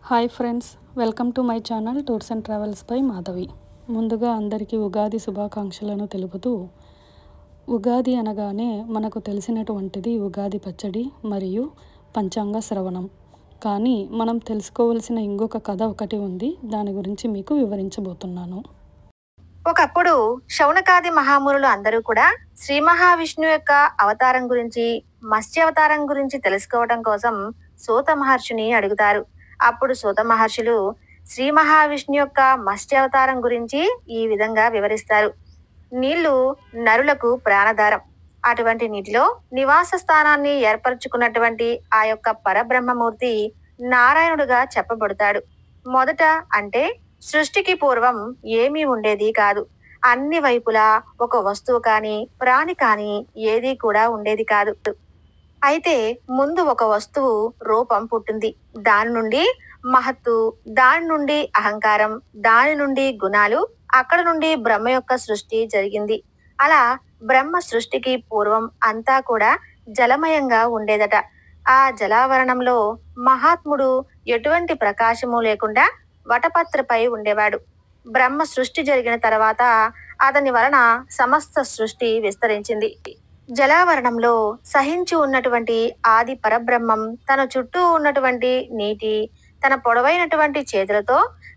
Hi friends, welcome to my channel tours and travels by Madhavi. ముందుగా అందరికీ ఉగాది శుభాకాంక్షలను తెలుపుతూ, ఉగాది అనగానే మనకు తెలిసినటువంటిది ఉగాది పచ్చడి మరియు పంచాంగ శ్రవణం. కానీ మనం తెలుసుకోవాల్సిన ఇంకొక కథ ఒకటి ఉంది. దాని గురించి మీకు వివరించబోతున్నాను. ఒకప్పుడు శౌనకాది మహామునులు అందరూ కూడా శ్రీ మహావిష్ణువు యొక్క అవతారం గురించి, మత్స్య అవతారం గురించి తెలుసుకోవడం కోసం సూత మహర్షిని అడుగుతారు. అప్పుడు సూత మహర్షులు శ్రీ మహావిష్ణు యొక్క మత్స్య అవతారం గురించి ఈ విధంగా వివరిస్తారు. నీళ్లు నరులకు ప్రాణధారం. అటువంటి నీటిలో నివాస స్థానాన్ని ఏర్పరచుకున్నటువంటి ఆ యొక్క పరబ్రహ్మమూర్తి నారాయణుడుగా చెప్పబడతాడు. మొదట అంటే సృష్టికి పూర్వం ఏమీ ఉండేది కాదు. అన్ని వైపులా ఒక వస్తువు కానీ ప్రాణి కానీ ఏదీ కూడా ఉండేది కాదు. అయితే ముందు ఒక వస్తువు రూపం పుట్టింది. దాని నుండి మహత్తు, దాని నుండి అహంకారం, దాని నుండి గుణాలు, అక్కడ నుండి బ్రహ్మ యొక్క సృష్టి జరిగింది. అలా బ్రహ్మ సృష్టికి పూర్వం అంతా కూడా జలమయంగా ఉండేదట. ఆ జలావరణంలో మహాత్ముడు ఎటువంటి ప్రకాశము లేకుండా వటపత్రపై ఉండేవాడు. బ్రహ్మ సృష్టి జరిగిన తర్వాత అతని వలన సమస్త సృష్టి విస్తరించింది. జలావరణంలో సహించి ఉన్నటువంటి ఆది పరబ్రహ్మం తన చుట్టూ ఉన్నటువంటి నీటి తన పొడవైనటువంటి చేతులతో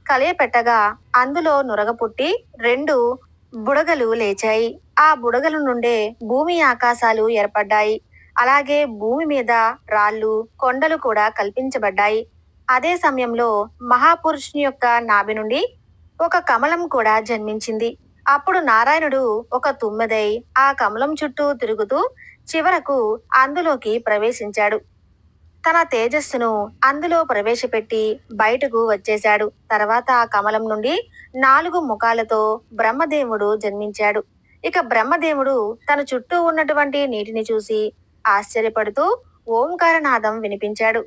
కలియపెట్టగా అందులో నురగ పుట్టి 2 బుడగలు లేచాయి. ఆ బుడగల నుండే భూమి ఆకాశాలు ఏర్పడ్డాయి. అలాగే భూమి మీద రాళ్ళు, కొండలు కూడా కల్పించబడ్డాయి. అదే సమయంలో మహాపురుషుని యొక్క నాభి నుండి ఒక కమలం కూడా జన్మించింది. అప్పుడు నారాయణుడు ఒక తుమ్మెదై ఆ కమలం చుట్టూ తిరుగుతూ చివరకు అందులోకి ప్రవేశించాడు. తన తేజస్సును అందులో ప్రవేశపెట్టి బయటకు వచ్చేశాడు. తర్వాత ఆ కమలం నుండి 4 ముఖాలతో బ్రహ్మదేవుడు జన్మించాడు. ఇక బ్రహ్మదేవుడు తన చుట్టూ ఉన్నటువంటి నీటిని చూసి ఆశ్చర్యపడుతూ ఓంకారనాదం వినిపించాడు.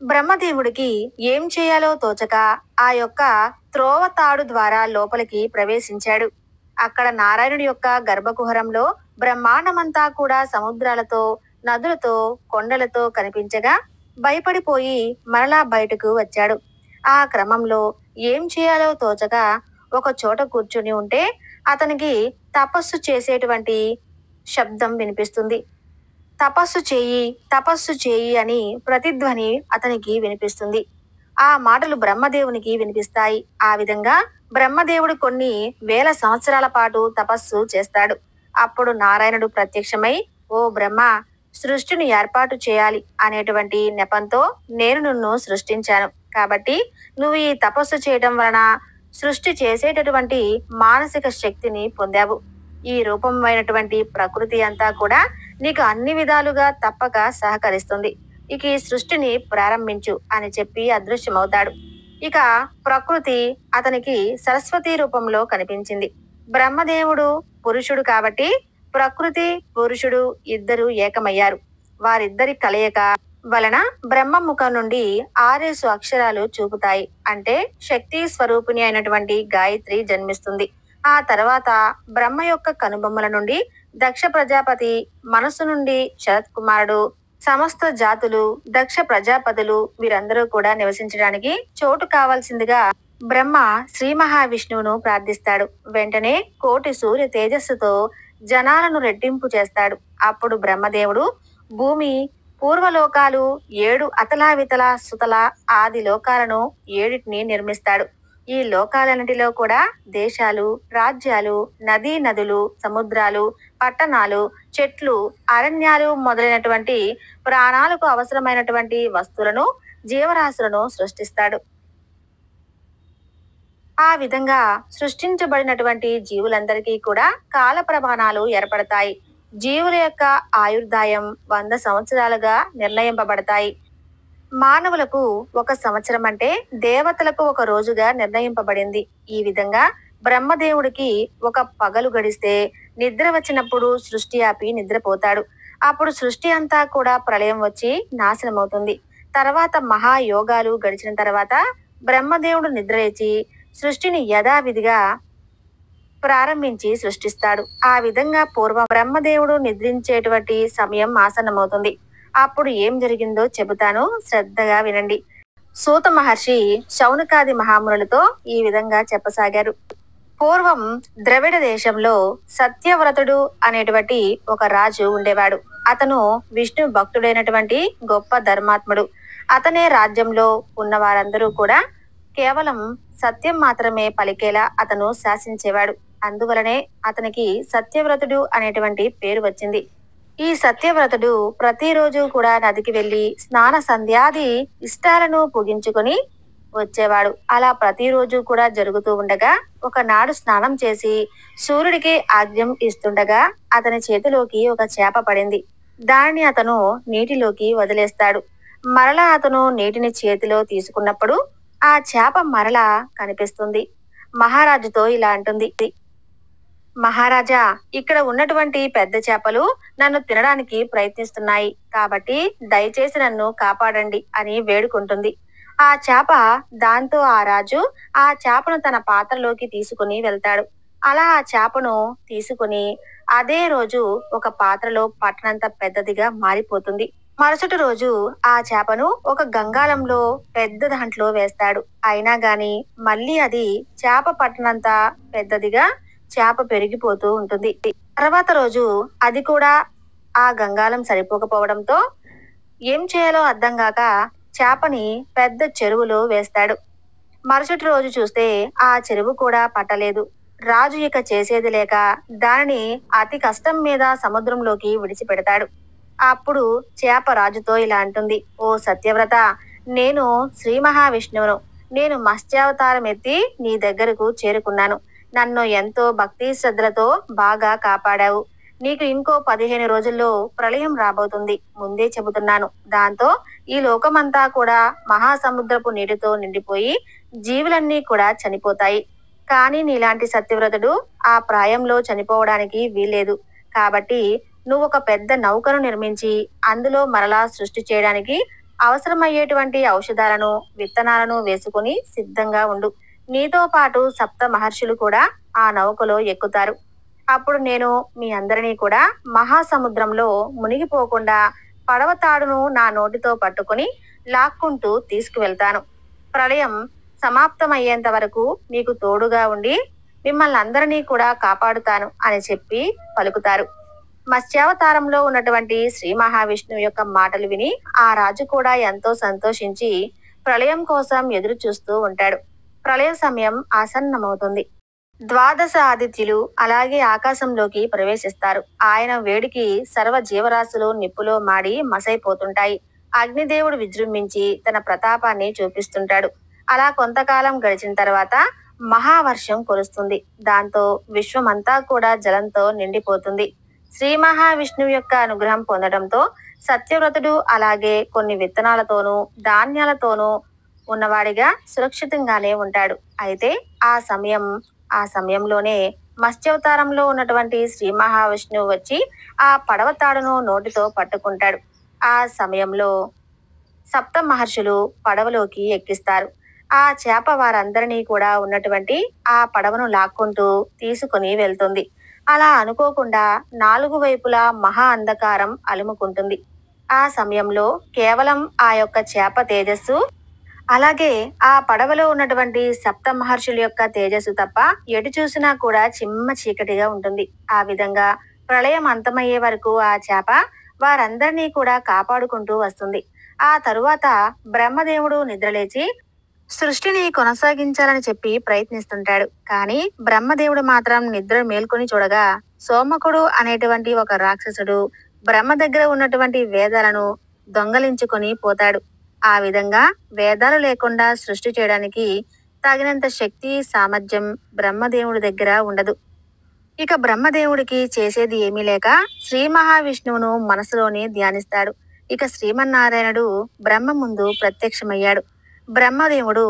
బ్రహ్మదేవుడికి ఏం చేయాలో తోచక ఆ యొక్క త్రోవ తాడు ద్వారా లోపలికి ప్రవేశించాడు. అక్కడ నారాయణుడి యొక్క గర్భకుహరంలో బ్రహ్మాండమంతా కూడా సముద్రాలతో, నదులతో, కొండలతో కనిపించగా భయపడిపోయి మరలా బయటకు వచ్చాడు. ఆ క్రమంలో ఏం చేయాలో తోచక ఒక చోట కూర్చుని ఉంటే అతనికి తపస్సు చేసేటువంటి శబ్దం వినిపిస్తుంది. తపస్సు చేయి, తపస్సు చేయి అని ప్రతిధ్వని అతనికి వినిపిస్తుంది. ఆ మాటలు బ్రహ్మదేవునికి వినిపిస్తాయి. ఆ విధంగా బ్రహ్మదేవుడు కొన్ని వేల సంవత్సరాల పాటు తపస్సు చేస్తాడు. అప్పుడు నారాయణుడు ప్రత్యక్షమై, ఓ బ్రహ్మ, సృష్టిని ఏర్పాటు చేయాలి అనేటువంటి నెపంతో నేను నిన్ను సృష్టించాను. కాబట్టి నువ్వు ఈ తపస్సు చేయడం వలన సృష్టి చేసేటటువంటి మానసిక శక్తిని పొందావు. ఈ రూపమైనటువంటి ప్రకృతి అంతా కూడా నీకు అన్ని విధాలుగా తప్పక సహకరిస్తుంది. ఇక ఈ సృష్టిని ప్రారంభించు అని చెప్పి అదృశ్యమవుతాడు. ఇక ప్రకృతి అతనికి సరస్వతి రూపంలో కనిపించింది. బ్రహ్మదేవుడు పురుషుడు కాబట్టి ప్రకృతి పురుషుడు ఇద్దరు ఏకమయ్యారు. వారిద్దరి కలయిక వలన బ్రహ్మ ముఖం నుండి 6 అక్షరాలు చూపుతాయి. అంటే శక్తి స్వరూపిణి అయినటువంటి గాయత్రి జన్మిస్తుంది. ఆ తర్వాత బ్రహ్మ యొక్క కనుబొమ్మల నుండి దక్ష ప్రజాపతి, మనసు నుండి శరత్ కుమారుడు, సమస్త జాతులు, దక్ష ప్రజాపతులు వీరందరూ కూడా నివసించడానికి చోటు కావాల్సిందిగా బ్రహ్మ శ్రీ మహావిష్ణువును ప్రార్థిస్తాడు. వెంటనే 1,000,000 సూర్య తేజస్సుతో జనాలను రెట్టింపు చేస్తాడు. అప్పుడు బ్రహ్మదేవుడు భూమి, పూర్వలోకాలు, 7 అతలావితల సుతల ఆది లోకాలను 7 నిర్మిస్తాడు. ఈ లోకాలన్నిటిలో కూడా దేశాలు, రాజ్యాలు, నదీ నదులు, సముద్రాలు, పట్టణాలు, చెట్లు, అరణ్యాలు మొదలైనటువంటి ప్రాణాలకు అవసరమైనటువంటి వస్తువులను, జీవరాశులను సృష్టిస్తాడు. ఆ విధంగా సృష్టించబడినటువంటి జీవులందరికీ కూడా కాల ప్రమాణాలు ఏర్పడతాయి. జీవుల యొక్క ఆయుర్దాయం 100 సంవత్సరాలుగా నిర్ణయింపబడతాయి. మానవులకు 1 సంవత్సరం అంటే దేవతలకు 1 రోజుగా నిర్ణయింపబడింది. ఈ విధంగా బ్రహ్మదేవుడికి ఒక పగలు గడిస్తే నిద్ర వచ్చినప్పుడు సృష్టి ఆపి నిద్రపోతాడు. అప్పుడు సృష్టి అంతా కూడా ప్రళయం వచ్చి నాశనమవుతుంది. తర్వాత మహాయోగాలు గడిచిన తర్వాత బ్రహ్మదేవుడు నిద్రలేచి సృష్టిని యథావిధిగా ప్రారంభించి సృష్టిస్తాడు. ఆ విధంగా పూర్వం బ్రహ్మదేవుడు నిద్రించేటువంటి సమయం ఆసన్నమవుతుంది. అప్పుడు ఏం జరిగిందో చెబుతాను, శ్రద్ధగా వినండి. సూత మహర్షి శౌనకాది మహామునులతో ఈ విధంగా చెప్పసాగారు. పూర్వం ద్రవిడ దేశంలో సత్యవ్రతుడు అనేటువంటి ఒక రాజు ఉండేవాడు. అతను విష్ణు భక్తుడైనటువంటి గొప్ప ధర్మాత్ముడు. అతనే రాజ్యంలో ఉన్న వారందరూ కూడా కేవలం సత్యం మాత్రమే పలికేలా అతను శాసించేవాడు. అందువలనే అతనికి సత్యవ్రతుడు అనేటువంటి పేరు వచ్చింది. ఈ సత్యవ్రతుడు ప్రతిరోజు కూడా నదికి వెళ్లి స్నాన సంధ్యాది ఇష్టాలను ముగించుకొని వచ్చేవాడు. అలా ప్రతిరోజు కూడా జరుగుతూ ఉండగా ఒకనాడు స్నానం చేసి సూర్యుడికి ఆజ్ఞం ఇస్తుండగా అతని చేతిలోకి ఒక చేప పడింది. దానిని అతను నీటిలోకి వదిలేస్తాడు. మరలా అతను నీటిని చేతిలో తీసుకున్నప్పుడు ఆ చేప మరలా కనిపిస్తుంది. మహారాజుతో ఇలా అంటుంది, మహారాజా, ఇక్కడ ఉన్నటువంటి పెద్ద చేపలు నన్ను తినడానికి ప్రయత్నిస్తున్నాయి, కాబట్టి దయచేసి నన్ను కాపాడండి అని వేడుకుంటుంది. ఆ చేప దాంతో ఆ రాజు ఆ చేపను తన పాత్రలోకి తీసుకుని వెళ్తాడు. అలా ఆ చేపను తీసుకుని అదే రోజు ఒక పాత్రలో పట్టనంత పెద్దదిగా మారిపోతుంది. మరుసటి రోజు ఆ చేపను ఒక గంగాళంలో పెద్ద దాంట్లో వేస్తాడు. అయినా గాని మళ్ళీ అది చేప పట్టనంత పెద్దదిగా చేప పెరిగిపోతూ ఉంటుంది. తర్వాత రోజు అది కూడా ఆ గంగాళం సరిపోకపోవడంతో ఏం చేయాలో అర్థం కాక చేపని పెద్ద చెరువులో వేస్తాడు. మరుసటి రోజు చూస్తే ఆ చెరువు కూడా పట్టలేదు. రాజు ఇక చేసేది లేక దానిని అతి కష్టం మీద సముద్రంలోకి విడిచిపెడతాడు. అప్పుడు చేప రాజుతో ఇలా అంటుంది, ఓ సత్యవ్రత, నేను శ్రీ మహావిష్ణువును. నేను మత్స్యావతారం ఎత్తి నీ దగ్గరకు చేరుకున్నాను. నన్ను ఎంతో భక్తి శ్రద్ధలతో బాగా కాపాడావు. నీకు ఇంకో 15 రోజుల్లో ప్రళయం రాబోతుంది, ముందే చెబుతున్నాను. దాంతో ఈ లోకమంతా కూడా మహాసముద్రపు నీటితో నిండిపోయి జీవులన్నీ కూడా చనిపోతాయి. కానీ నీలాంటి సత్యవ్రతుడు ఆ ప్రాయంలో చనిపోవడానికి వీల్లేదు. కాబట్టి నువ్వు ఒక పెద్ద నౌకను నిర్మించి అందులో మరలా సృష్టి చేయడానికి అవసరమయ్యేటువంటి ఔషధాలను విత్తనాలను వేసుకుని సిద్ధంగా ఉండు. నీతో పాటు 7 మహర్షులు కూడా ఆ నౌకలో ఎక్కుతారు. అప్పుడు నేను మీ అందరినీ కూడా మహాసముద్రంలో మునిగిపోకుండా పడవ తాడును నా నోటితో పట్టుకుని లాక్కుంటూ తీసుకువెళ్తాను. ప్రళయం సమాప్తమయ్యేంత వరకు మీకు తోడుగా ఉండి మిమ్మల్ని అందరినీ కూడా కాపాడుతాను అని చెప్పి పలుకుతారు. మత్స్యావతారంలో ఉన్నటువంటి శ్రీ మహావిష్ణువు యొక్క మాటలు విని ఆ రాజు కూడా ఎంతో సంతోషించి ప్రళయం కోసం ఎదురు చూస్తూ ఉంటాడు. ప్రళయ సమయం ఆసన్నమవుతుంది. 12 ఆదిత్యులు అలాగే ఆకాశంలోకి ప్రవేశిస్తారు. ఆయన వేడికి సర్వ జీవరాశులు నిప్పులో మాడి మసైపోతుంటాయి. అగ్నిదేవుడు విజృంభించి తన ప్రతాపాన్ని చూపిస్తుంటాడు. అలా కొంతకాలం గడిచిన తర్వాత మహావర్షం కురుస్తుంది. దాంతో విశ్వమంతా కూడా జలంతో నిండిపోతుంది. శ్రీ మహావిష్ణువు యొక్క అనుగ్రహం పొందడంతో సత్యవ్రతుడు అలాగే కొన్ని విత్తనాలతోనూ ధాన్యాలతోనూ ఉన్నవాడిగా సురక్షితంగానే ఉంటాడు. అయితే ఆ సమయంలోనే మత్స్యావతారంలో ఉన్నటువంటి శ్రీ మహావిష్ణువు వచ్చి ఆ పడవ తాడును నోటితో పట్టుకుంటాడు. ఆ సమయంలో 7 మహర్షులు పడవలోకి ఎక్కిస్తారు. ఆ చేప వారందరినీ కూడా ఉన్నటువంటి ఆ పడవను లాక్కుంటూ తీసుకుని వెళ్తుంది. అలా అనుకోకుండా 4 వైపులా మహా అంధకారం అలుముకుంటుంది. ఆ సమయంలో కేవలం ఆ యొక్క చేప తేజస్సు అలాగే ఆ పడవలో ఉన్నటువంటి 7 మహర్షుల యొక్క తేజస్సు తప్ప ఎటు చూసినా కూడా చిమ్మ చీకటిగా ఉంటుంది. ఆ విధంగా ప్రళయం అంతమయ్యే వరకు ఆ చేప వారందరినీ కూడా కాపాడుకుంటూ వస్తుంది. ఆ తరువాత బ్రహ్మదేవుడు నిద్రలేచి సృష్టిని కొనసాగించాలని చెప్పి ప్రయత్నిస్తుంటాడు. కానీ బ్రహ్మదేవుడు మాత్రం నిద్ర మేల్కొని చూడగా సోమకుడు అనేటువంటి ఒక రాక్షసుడు బ్రహ్మ దగ్గర ఉన్నటువంటి వేదాలను దొంగలించుకొని పోతాడు. ఆ విధంగా వేదాలు లేకుండా సృష్టి చేయడానికి తగినంత శక్తి సామర్థ్యం బ్రహ్మదేవుడి దగ్గర ఉండదు. ఇక బ్రహ్మదేవుడికి చేసేది ఏమీ లేక శ్రీ మహావిష్ణువును మనసులోనే ధ్యానిస్తాడు. ఇక శ్రీమన్నారాయణుడు బ్రహ్మ ముందు ప్రత్యక్షమయ్యాడు. బ్రహ్మదేవుడు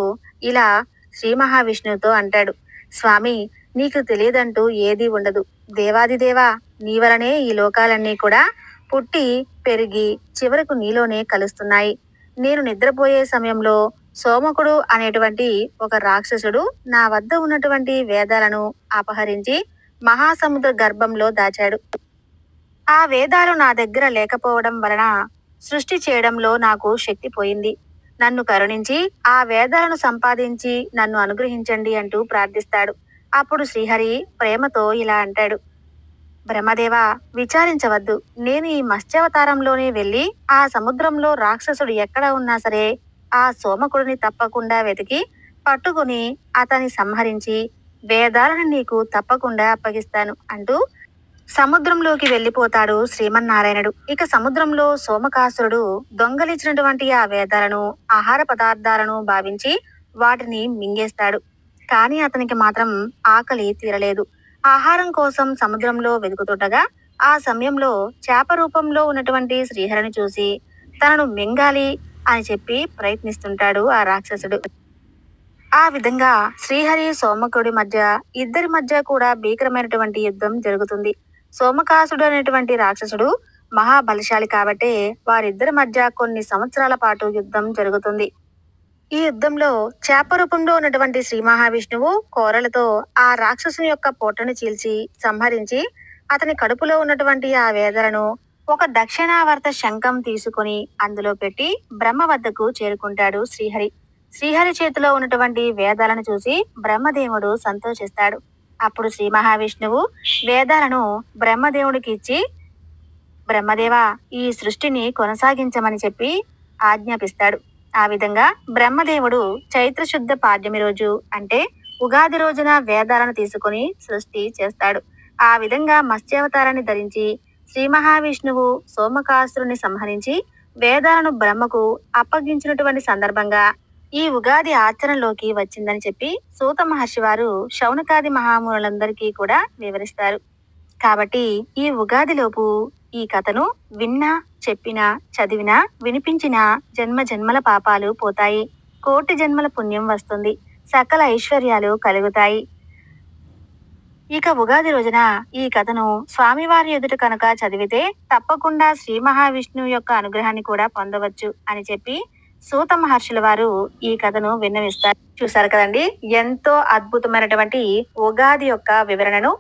ఇలా శ్రీ మహావిష్ణువుతో అంటాడు, స్వామి, నీకు తెలియదంటూ ఏదీ ఉండదు. దేవాదిదేవా, నీ వలనే ఈ లోకాలన్నీ కూడా పుట్టి పెరిగి చివరకు నీలోనే కలుస్తున్నాయి. నేను నిద్రపోయే సమయంలో సోమకుడు అనేటువంటి ఒక రాక్షసుడు నా వద్ద ఉన్నటువంటి వేదాలను అపహరించి మహాసముద్ర గర్భంలో దాచాడు. ఆ వేదాలు నా దగ్గర లేకపోవడం వలన సృష్టి చేయడంలో నాకు శక్తి పోయింది. నన్ను కరుణించి ఆ వేదాలను సంపాదించి నన్ను అనుగ్రహించండి అంటూ ప్రార్థిస్తాడు. అప్పుడు శ్రీహరి ప్రేమతో ఇలా అంటాడు: బ్రహ్మదేవా, విచారించవద్దు. నేను ఈ మత్స్యావతారంలోనే వెళ్లి ఆ సముద్రంలో రాక్షసుడు ఎక్కడ ఉన్నా సరే ఆ సోమకుడిని తప్పకుండా వెతికి పట్టుకుని అతన్ని సంహరించి వేదాలను నీకు తప్పకుండా అప్పగిస్తాను అంటూ సముద్రంలోకి వెళ్లిపోతాడు శ్రీమన్నారాయణుడు. ఇక సముద్రంలో సోమకాసురుడు దొంగలించినటువంటి ఆ వేదాలను ఆహార పదార్థాలను భావించి వాటిని మింగేస్తాడు. కానీ అతనికి మాత్రం ఆకలి తీరలేదు. ఆహారం కోసం సముద్రంలో వెతుకుతుండగా ఆ సమయంలో చేప రూపంలో ఉన్నటువంటి శ్రీహరిని చూసి తనను మింగాలి అని చెప్పి ప్రయత్నిస్తుంటాడు ఆ రాక్షసుడు. ఆ విధంగా శ్రీహరి సోమకుడి మధ్య ఇద్దరి మధ్య కూడా భీకరమైనటువంటి యుద్ధం జరుగుతుంది. సోమకాసుడు అనేటువంటి రాక్షసుడు మహాబలశాలి కాబట్టే వారిద్దరి మధ్య కొన్ని సంవత్సరాల పాటు యుద్ధం జరుగుతుంది. ఈ యుద్ధంలో చేప రూపంలో ఉన్నటువంటి శ్రీ మహావిష్ణువు కోరలతో ఆ రాక్షసుని యొక్క పొట్టను చీల్చి సంహరించి అతని కడుపులో ఉన్నటువంటి ఆ వేదలను ఒక దక్షిణావర్త శంఖం తీసుకుని అందులో పెట్టి బ్రహ్మ వద్దకు చేరుకుంటాడు శ్రీహరి. శ్రీహరి చేతిలో ఉన్నటువంటి వేదాలను చూసి బ్రహ్మదేవుడు సంతోషిస్తాడు. అప్పుడు శ్రీ మహావిష్ణువు వేదాలను బ్రహ్మదేవుడికి ఇచ్చి, బ్రహ్మదేవా, ఈ సృష్టిని కొనసాగించమని చెప్పి ఆజ్ఞాపిస్తాడు. ఆ విధంగా బ్రహ్మదేవుడు చైత్రశుద్ధ పాడ్యమి రోజు అంటే ఉగాది రోజున వేదాలను తీసుకుని సృష్టి చేస్తాడు. ఆ విధంగా మత్స్యావతారాన్ని ధరించి శ్రీ మహావిష్ణువు సోమకాసురుని సంహరించి వేదాలను బ్రహ్మకు అప్పగించినటువంటి సందర్భంగా ఈ ఉగాది ఆచరణలోకి వచ్చిందని చెప్పి సూత మహర్షి వారు శౌనకాది మహామునులందరికీ కూడా వివరిస్తారు. కాబట్టి ఈ ఉగాదిలోపు ఈ కథను విన్నా, చెప్పినా, చదివినా, వినిపించినా జన్మ జన్మల పాపాలు పోతాయి, కోటి జన్మల పుణ్యం వస్తుంది, సకల ఐశ్వర్యాలు కలుగుతాయి. ఇక ఉగాది రోజున ఈ కథను స్వామివారి ఎదుట కనుక చదివితే తప్పకుండా శ్రీ మహావిష్ణువు యొక్క అనుగ్రహాన్ని కూడా పొందవచ్చు అని చెప్పి సూత మహర్షుల వారు ఈ కథను విన్నవిస్తారు. చూసారు కదండి, ఎంతో అద్భుతమైనటువంటి ఉగాది యొక్క వివరణను